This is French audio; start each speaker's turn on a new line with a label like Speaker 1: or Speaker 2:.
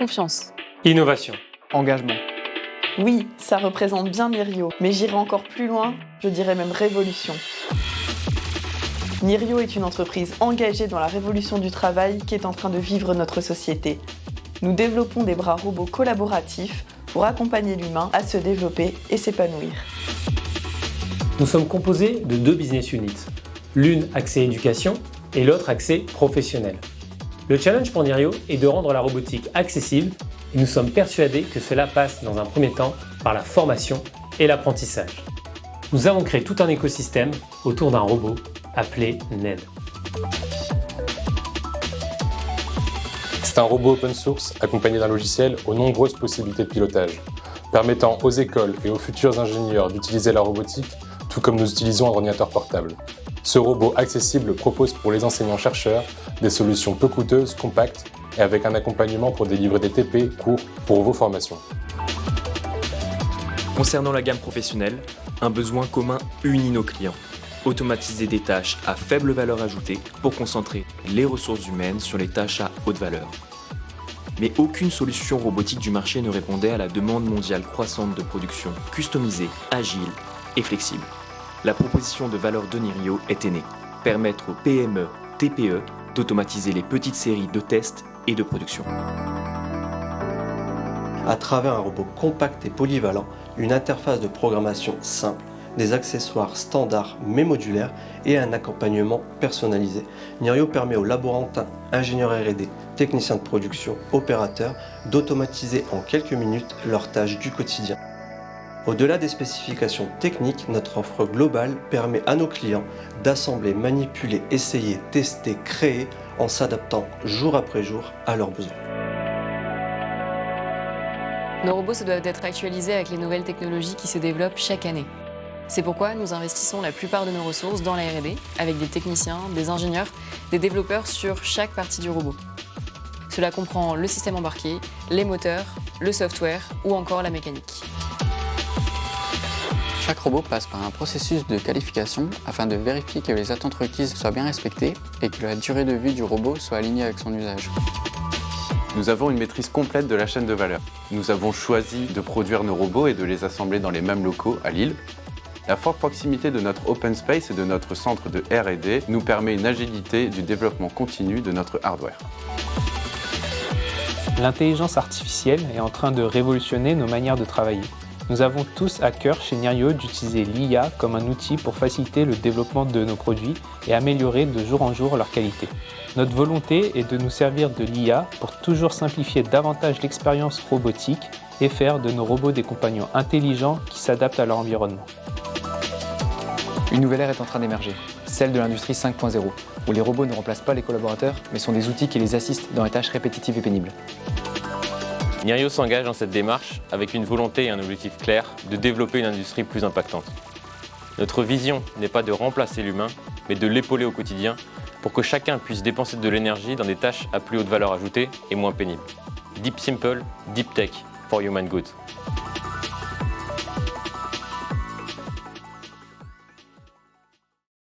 Speaker 1: Confiance.
Speaker 2: Innovation.
Speaker 3: Engagement.
Speaker 4: Oui, ça représente bien Nirio, mais j'irai encore plus loin, je dirais même révolution. Nirio est une entreprise engagée dans la révolution du travail qui est en train de vivre notre société. Nous développons des bras robots collaboratifs pour accompagner l'humain à se développer et s'épanouir.
Speaker 2: Nous sommes composés de 2 business units, l'une axée éducation et l'autre axée professionnelle. Le challenge pour Nirio est de rendre la robotique accessible et nous sommes persuadés que cela passe dans un premier temps par la formation et l'apprentissage. Nous avons créé tout un écosystème autour d'un robot appelé NED.
Speaker 5: C'est un robot open source accompagné d'un logiciel aux nombreuses possibilités de pilotage, permettant aux écoles et aux futurs ingénieurs d'utiliser la robotique tout comme nous utilisons un ordinateur portable. Ce robot accessible propose pour les enseignants-chercheurs des solutions peu coûteuses, compactes et avec un accompagnement pour délivrer des TP courts pour vos formations.
Speaker 6: Concernant la gamme professionnelle, un besoin commun unit nos clients. Automatiser des tâches à faible valeur ajoutée pour concentrer les ressources humaines sur les tâches à haute valeur. Mais aucune solution robotique du marché ne répondait à la demande mondiale croissante de production customisée, agile et flexible. La proposition de valeur de Nirio était née, permettre aux PME, TPE d'automatiser les petites séries de tests et de production.
Speaker 7: À travers un robot compact et polyvalent, une interface de programmation simple, des accessoires standards mais modulaires et un accompagnement personnalisé, Nirio permet aux laborantins, ingénieurs R&D, techniciens de production, opérateurs d'automatiser en quelques minutes leurs tâches du quotidien. Au-delà des spécifications techniques, notre offre globale permet à nos clients d'assembler, manipuler, essayer, tester, créer en s'adaptant jour après jour à leurs besoins.
Speaker 1: Nos robots se doivent être actualisés avec les nouvelles technologies qui se développent chaque année. C'est pourquoi nous investissons la plupart de nos ressources dans la R&D, avec des techniciens, des ingénieurs, des développeurs sur chaque partie du robot. Cela comprend le système embarqué, les moteurs, le software ou encore la mécanique.
Speaker 3: Chaque robot passe par un processus de qualification afin de vérifier que les attentes requises soient bien respectées et que la durée de vie du robot soit alignée avec son usage.
Speaker 8: Nous avons une maîtrise complète de la chaîne de valeur. Nous avons choisi de produire nos robots et de les assembler dans les mêmes locaux à Lille. La forte proximité de notre open space et de notre centre de R&D nous permet une agilité du développement continu de notre hardware.
Speaker 9: L'intelligence artificielle est en train de révolutionner nos manières de travailler. Nous avons tous à cœur chez Nirio d'utiliser l'IA comme un outil pour faciliter le développement de nos produits et améliorer de jour en jour leur qualité. Notre volonté est de nous servir de l'IA pour toujours simplifier davantage l'expérience robotique et faire de nos robots des compagnons intelligents qui s'adaptent à leur environnement.
Speaker 10: Une nouvelle ère est en train d'émerger, celle de l'industrie 5.0, où les robots ne remplacent pas les collaborateurs, mais sont des outils qui les assistent dans les tâches répétitives et pénibles.
Speaker 11: Nirio s'engage dans cette démarche avec une volonté et un objectif clair de développer une industrie plus impactante. Notre vision n'est pas de remplacer l'humain, mais de l'épauler au quotidien pour que chacun puisse dépenser de l'énergie dans des tâches à plus haute valeur ajoutée et moins pénibles. Deep Simple, Deep Tech for Human Good.